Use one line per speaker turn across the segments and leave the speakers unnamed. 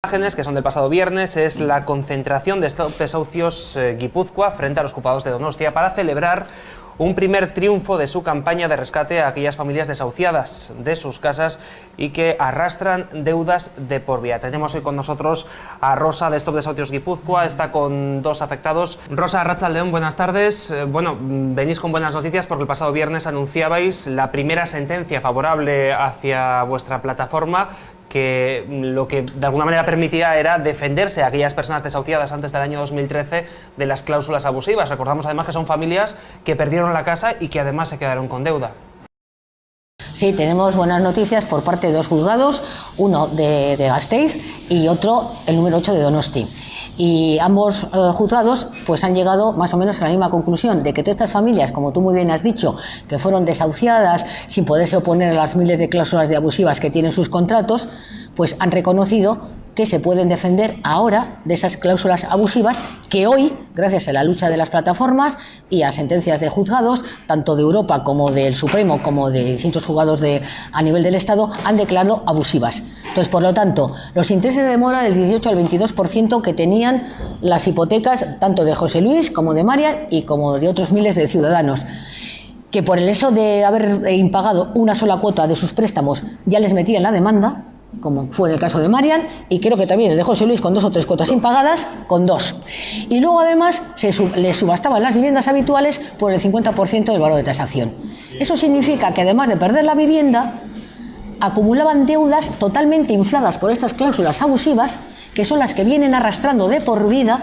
Imágenes que son del pasado viernes es la concentración de Stop Desahucios Guipúzcoa frente a los juzgados de Donostia para celebrar un primer triunfo de su campaña de rescate a aquellas familias desahuciadas de sus casas y que arrastran deudas de por vida. Tenemos hoy con nosotros a Rosa de Stop Desahucios Guipúzcoa, está con dos afectados. Rosa, Arratsaldeon, buenas tardes. Bueno, venís con buenas noticias porque el pasado viernes anunciabais la primera sentencia favorable hacia vuestra plataforma, que lo que de alguna manera permitía era defenderse a aquellas personas desahuciadas antes del año 2013 de las cláusulas abusivas. Recordamos además que son familias que perdieron la casa y que además se quedaron con deuda.
Sí, tenemos buenas noticias por parte de dos juzgados, uno de Gasteiz y otro, el número 8 de Donosti. Y ambos juzgados pues han llegado más o menos a la misma conclusión, de que todas estas familias, como tú muy bien has dicho, que fueron desahuciadas sin poderse oponer a las miles de cláusulas de abusivas que tienen sus contratos, pues han reconocido que se pueden defender ahora de esas cláusulas abusivas que hoy, gracias a la lucha de las plataformas y a sentencias de juzgados, tanto de Europa como del Supremo, como de distintos juzgados a nivel del Estado, han declarado abusivas. Entonces, por lo tanto, los intereses de mora del 18 al 22% que tenían las hipotecas tanto de José Luis como de Marian y como de otros miles de ciudadanos, que por el hecho de haber impagado una sola cuota de sus préstamos ya les metían la demanda, como fue en el caso de Marian, y creo que también el de José Luis con 2 o 3 cuotas impagadas, con 2. Y luego además les subastaban las viviendas habituales por el 50% del valor de tasación. Eso significa que además de perder la vivienda, acumulaban deudas totalmente infladas por estas cláusulas abusivas, que son las que vienen arrastrando de por vida,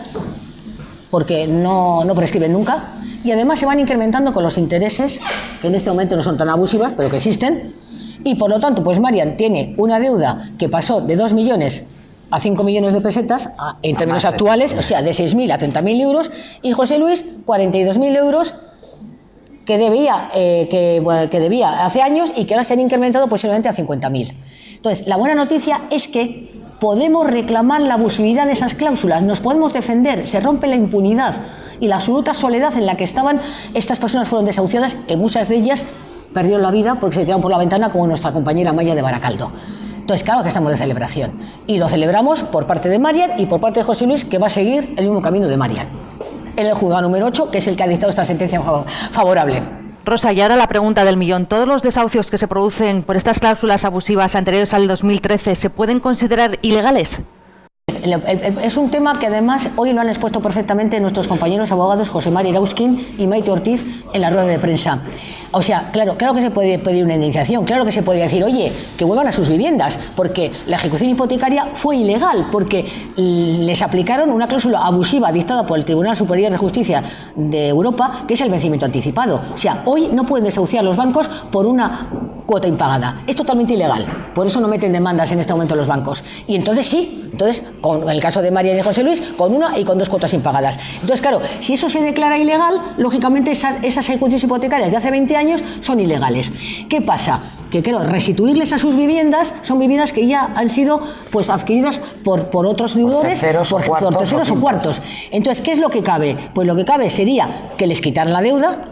porque no prescriben nunca, y además se van incrementando con los intereses, que en este momento no son tan abusivas, pero que existen. Y por lo tanto, pues Marian tiene una deuda que pasó de 2 millones a 5 millones de pesetas en términos actuales, o sea, de 6.000 a 30.000 euros, y José Luis 42.000 euros que debía hace años y que ahora se han incrementado posiblemente a 50.000. Entonces, la buena noticia es que podemos reclamar la abusividad de esas cláusulas, nos podemos defender, se rompe la impunidad y la absoluta soledad en la que estaban estas personas fueron desahuciadas, que muchas de ellas perdieron la vida porque se tiraron por la ventana, como nuestra compañera Maya de Baracaldo. Entonces, claro que estamos de celebración. Y lo celebramos por parte de Marian y por parte de José Luis, que va a seguir el mismo camino de Marian, en el juzgado número 8, que es el que ha dictado esta sentencia favorable.
Rosa, y ahora la pregunta del millón. ¿Todos los desahucios que se producen por estas cláusulas abusivas anteriores al 2013 se pueden considerar ilegales?
Es un tema que además hoy lo han expuesto perfectamente nuestros compañeros abogados José Mari Irauskin y Maite Ortiz en la rueda de prensa. O sea, claro que se puede pedir una indemnización, claro que se puede decir, oye, que vuelvan a sus viviendas, porque la ejecución hipotecaria fue ilegal, porque les aplicaron una cláusula abusiva dictada por el Tribunal Superior de Justicia de Europa, que es el vencimiento anticipado. O sea, hoy no pueden desahuciar los bancos por una cuota impagada. Es totalmente ilegal. Por eso no meten demandas en este momento los bancos. Y entonces sí, con el caso de María y de José Luis, con 1 y con 2 cuotas impagadas. Entonces, claro, si eso se declara ilegal, lógicamente esas ejecuciones hipotecarias de hace 20 años son ilegales. ¿Qué pasa? Que claro, restituirles a sus viviendas son viviendas que ya han sido pues adquiridas por otros deudores, por terceros o cuartos. Entonces, ¿qué es lo que cabe? Pues lo que cabe sería que les quitaran la deuda.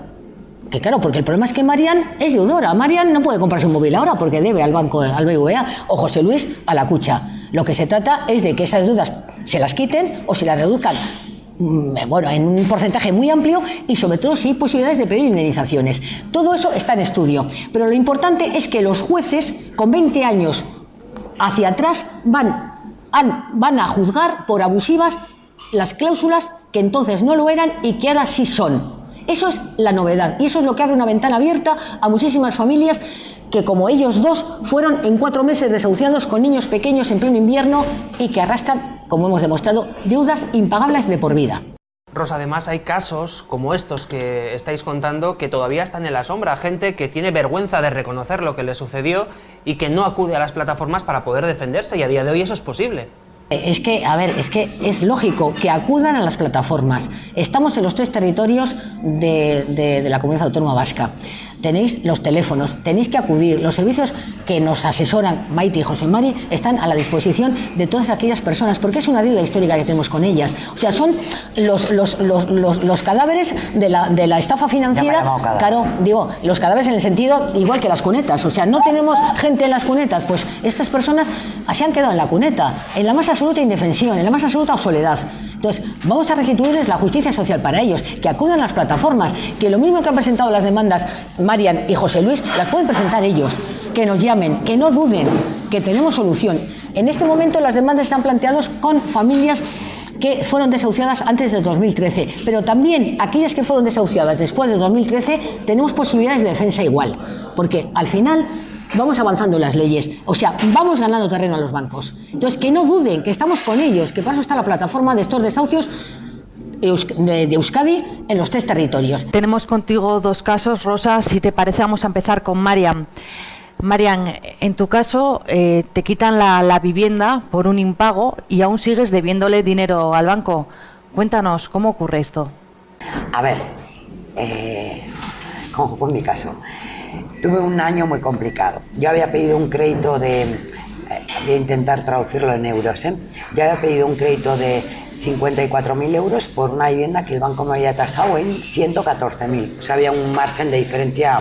Que claro, porque el problema es que Marian es deudora. Marian no puede comprarse un móvil ahora porque debe al banco, al BBVA, o José Luis a la Cucha. Lo que se trata es de que esas deudas se las quiten o se las reduzcan, bueno, en un porcentaje muy amplio, y sobre todo si hay posibilidades de pedir indemnizaciones. Todo eso está en estudio. Pero lo importante es que los jueces, con 20 años hacia atrás, van a juzgar por abusivas las cláusulas que entonces no lo eran y que ahora sí son. Eso es la novedad y eso es lo que abre una ventana abierta a muchísimas familias que, como ellos dos, fueron en 4 meses desahuciados con niños pequeños en pleno invierno y que arrastran, como hemos demostrado, deudas impagables de por vida.
Rosa, además hay casos como estos que estáis contando que todavía están en la sombra, gente que tiene vergüenza de reconocer lo que le sucedió y que no acude a las plataformas para poder defenderse, y a día de hoy eso es posible.
Es que, a ver, es que es lógico que acudan a las plataformas. Estamos en los 3 territorios de la Comunidad Autónoma Vasca. tenéis los teléfonos, tenéis que acudir, los servicios que nos asesoran Maite y José Mari están a la disposición de todas aquellas personas, porque es una deuda histórica que tenemos con ellas. O sea, son los cadáveres de la estafa financiera. Claro, digo, los cadáveres en el sentido igual que las cunetas. O sea, no tenemos gente en las cunetas, pues estas personas se han quedado en la cuneta, en la más absoluta indefensión, en la más absoluta soledad. Entonces, vamos a restituirles la justicia social para ellos, que acudan a las plataformas, que lo mismo que han presentado las demandas Marian y José Luis, las pueden presentar ellos, que nos llamen, que no duden, que tenemos solución. En este momento las demandas están planteadas con familias que fueron desahuciadas antes del 2013, pero también aquellas que fueron desahuciadas después del 2013 tenemos posibilidades de defensa igual, porque al final vamos avanzando en las leyes, o sea, vamos ganando terreno a los bancos. Entonces, que no duden, que estamos con ellos, que para eso está la plataforma de estos desahucios de Euskadi en los 3 territorios.
Tenemos contigo 2 casos, Rosa, si te parece vamos a empezar con Marian. Marian, en tu caso te quitan la vivienda por un impago y aún sigues debiéndole dinero al banco. Cuéntanos, ¿cómo ocurre esto?
A ver, como fue mi caso, tuve un año muy complicado. Yo había pedido un crédito voy a intentar traducirlo en euros, Yo había pedido un crédito de 54.000 euros por una vivienda que el banco me había tasado en 114.000. O sea, había un margen de diferencia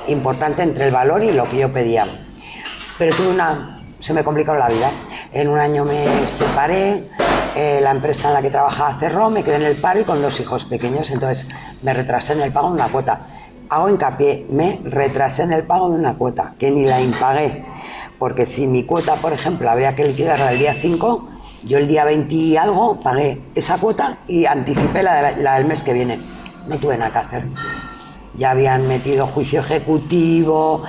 importante entre el valor y lo que yo pedía. Pero se me complicó la vida. En un año me separé, la empresa en la que trabajaba cerró, me quedé en el paro y con 2 hijos pequeños, entonces me retrasé en el pago de una cuota. Hago hincapié, me retrasé en el pago de una cuota, que ni la impagué, porque si mi cuota, por ejemplo, habría que liquidarla el día 5, yo el día 20 y algo pagué esa cuota y anticipé la del mes que viene. No tuve nada que hacer. Ya habían metido juicio ejecutivo,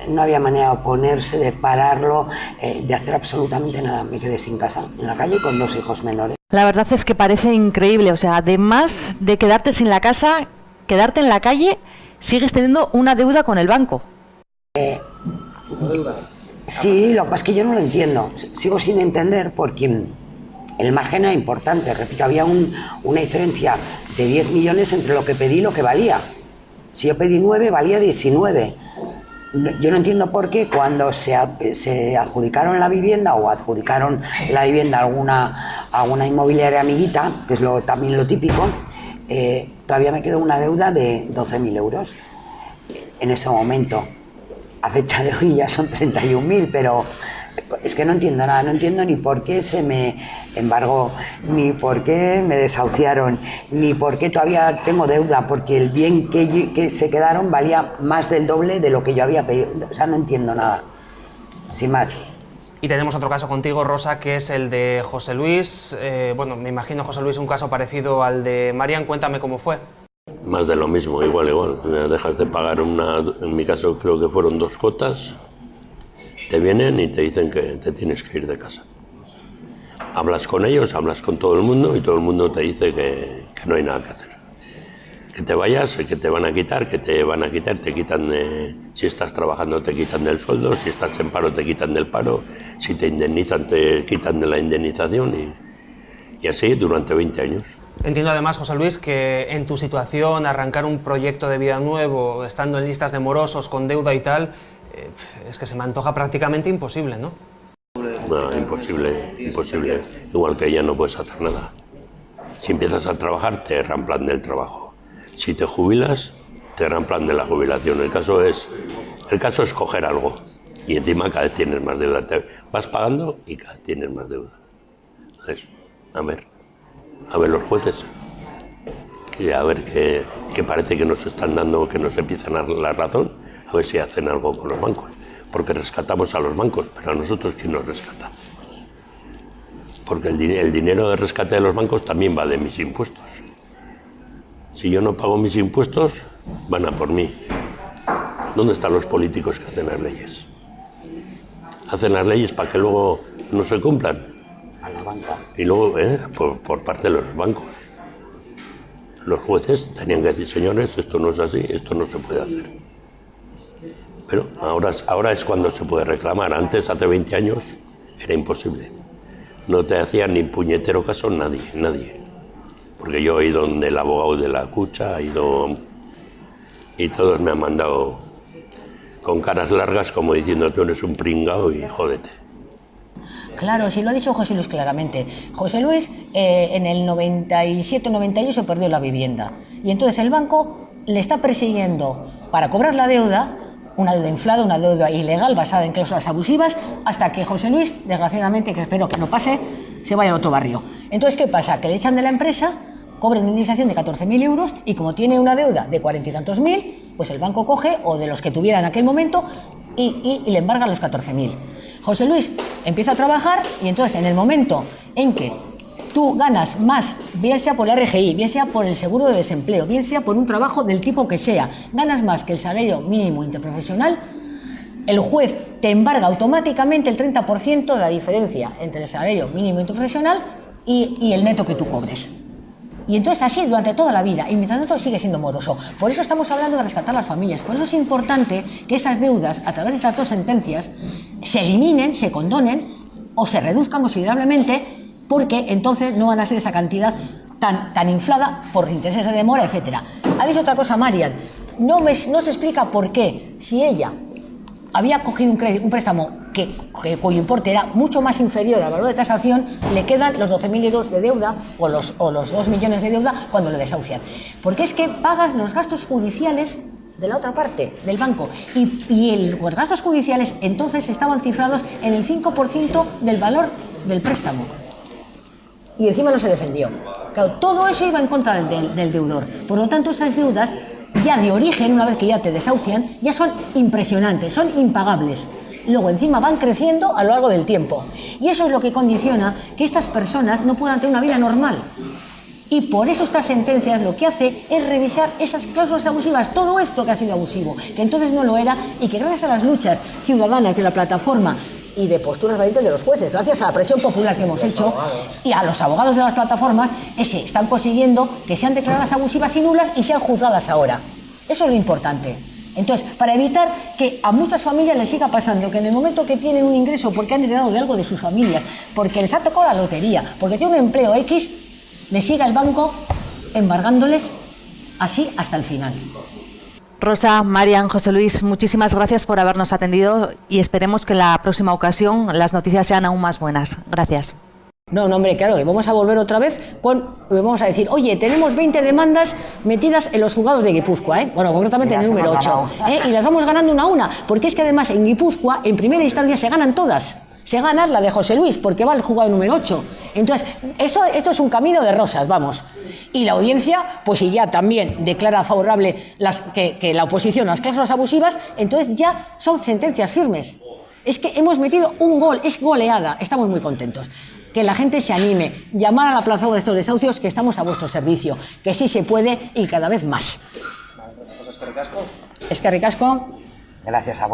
no había manera de oponerse, de pararlo, de hacer absolutamente nada. Me quedé sin casa, en la calle, con 2 hijos menores.
La verdad es que parece increíble, o sea, además de quedarte sin la casa, quedarte en la calle, sigues teniendo una deuda con el banco.
Sí, lo que pasa es que yo no lo entiendo. Sigo sin entender porque el margen era importante. Repito, había una diferencia de 10 millones entre lo que pedí y lo que valía. Si yo pedí 9, valía 19. Yo no entiendo por qué cuando se adjudicaron la vivienda o adjudicaron la vivienda a alguna inmobiliaria amiguita, que es también lo típico, todavía me quedó una deuda de 12.000 euros en ese momento. A fecha de hoy ya son 31.000, pero es que no entiendo nada, no entiendo ni por qué se me embargó, ni por qué me desahuciaron, ni por qué todavía tengo deuda, porque el bien que se quedaron valía más del doble de lo que yo había pedido. O sea, no entiendo nada, sin más.
Y tenemos otro caso contigo, Rosa, que es el de José Luis. Bueno, me imagino, José Luis, un caso parecido al de Marian. Cuéntame cómo fue.
Más de lo mismo, igual. Dejas de pagar en mi caso creo que fueron 2 cuotas, te vienen y te dicen que te tienes que ir de casa. Hablas con ellos, hablas con todo el mundo y todo el mundo te dice que no hay nada que hacer. Que te vayas, que te van a quitar, te quitan si estás trabajando te quitan del sueldo, si estás en paro te quitan del paro, si te indemnizan te quitan de la indemnización y así durante 20 años.
Entiendo además, José Luis, que en tu situación, arrancar un proyecto de vida nuevo, estando en listas de morosos, con deuda y tal, es que se me antoja prácticamente imposible, ¿no?
No, imposible. Igual que ya no puedes hacer nada. Si empiezas a trabajar, te dan plan del trabajo. Si te jubilas, te dan plan de la jubilación. El caso es coger algo y encima cada vez tienes más deuda. Te vas pagando y cada vez tienes más deuda. Entonces, a ver los jueces, a ver que parece que nos están dando, que nos empiezan a dar la razón, a ver si hacen algo con los bancos, porque rescatamos a los bancos, pero a nosotros ¿quién nos rescata? Porque el dinero de rescate de los bancos también va de mis impuestos. Si yo no pago mis impuestos, van a por mí. ¿Dónde están los políticos que hacen las leyes? Hacen las leyes para que luego no se cumplan.
A la banca.
Y luego, por parte de los bancos. Los jueces tenían que decir, señores, esto no es así, esto no se puede hacer. Pero ahora es cuando se puede reclamar. Antes, hace 20 años, era imposible. No te hacían ni puñetero caso nadie. Porque yo he ido donde el abogado de la Cucha, he ido y todos me han mandado con caras largas como diciendo tú eres un pringao y jódete.
Claro, sí lo ha dicho José Luis claramente. José Luis en el 97-98 perdió la vivienda y entonces el banco le está persiguiendo para cobrar la deuda, una deuda inflada, una deuda ilegal basada en cláusulas abusivas, hasta que José Luis, desgraciadamente, que espero que no pase, se vaya a otro barrio. Entonces, ¿qué pasa? Que le echan de la empresa, cobra una indemnización de 14.000 euros y como tiene una deuda de 40 y tantos mil, pues el banco coge, o de los que tuviera en aquel momento, y le embargan los 14.000. José Luis empieza a trabajar y entonces en el momento en que tú ganas más, bien sea por la RGI, bien sea por el seguro de desempleo, bien sea por un trabajo del tipo que sea, ganas más que el salario mínimo interprofesional, el juez te embarga automáticamente el 30% de la diferencia entre el salario mínimo interprofesional y el neto que tú cobres. Y entonces así durante toda la vida, y mientras tanto sigue siendo moroso. Por eso estamos hablando de rescatar las familias, por eso es importante que esas deudas, a través de estas dos sentencias, se eliminen, se condonen o se reduzcan considerablemente, porque entonces no van a ser esa cantidad tan inflada por intereses de demora, etcétera. Ha dicho otra cosa Marian, no se explica por qué, si ella había cogido un préstamo cuyo importe era mucho más inferior al valor de tasación, le quedan los 12.000 euros de deuda o los 2 millones de deuda cuando le desahucian. Porque es que pagas los gastos judiciales de la otra parte, del banco. Y los gastos judiciales entonces estaban cifrados en el 5% del valor del préstamo. Y encima no se defendió. Claro, todo eso iba en contra del deudor. Por lo tanto, esas deudas ya de origen, una vez que ya te desahucian, ya son impresionantes, son impagables. Luego encima van creciendo a lo largo del tiempo. Y eso es lo que condiciona que estas personas no puedan tener una vida normal. Y por eso estas sentencias lo que hace es revisar esas cláusulas abusivas, todo esto que ha sido abusivo, que entonces no lo era y que gracias a las luchas ciudadanas de la plataforma y de posturas valientes de los jueces, gracias a la presión popular que hemos hecho y a los abogados de las plataformas, están consiguiendo que sean declaradas abusivas y nulas y sean juzgadas ahora. Eso es lo importante. Entonces, para evitar que a muchas familias les siga pasando que en el momento que tienen un ingreso porque han heredado de algo de sus familias, porque les ha tocado la lotería, porque tienen un empleo X, les siga el banco embargándoles así hasta el final.
Rosa, Marian, José Luis, muchísimas gracias por habernos atendido y esperemos que en la próxima ocasión las noticias sean aún más buenas. Gracias.
No, hombre, claro, que vamos a volver otra vez vamos a decir, oye, tenemos 20 demandas metidas en los juzgados de Guipúzcoa, bueno, concretamente en el número 8, y las vamos ganando una a una, porque es que además en Guipúzcoa, en primera instancia, se ganan todas. Se gana la de José Luis, porque va al juzgado número 8. Entonces, esto es un camino de rosas, vamos. Y la audiencia, pues si ya también declara favorable que la oposición a las cláusulas abusivas, entonces ya son sentencias firmes. Es que hemos metido un gol, es goleada, estamos muy contentos. Que la gente se anime, llamar a la plataforma de estos desahucios, que estamos a vuestro servicio, que sí se puede y cada vez más.
Vale, pues es que ricasco.
Es que ricasco.
Gracias a vos.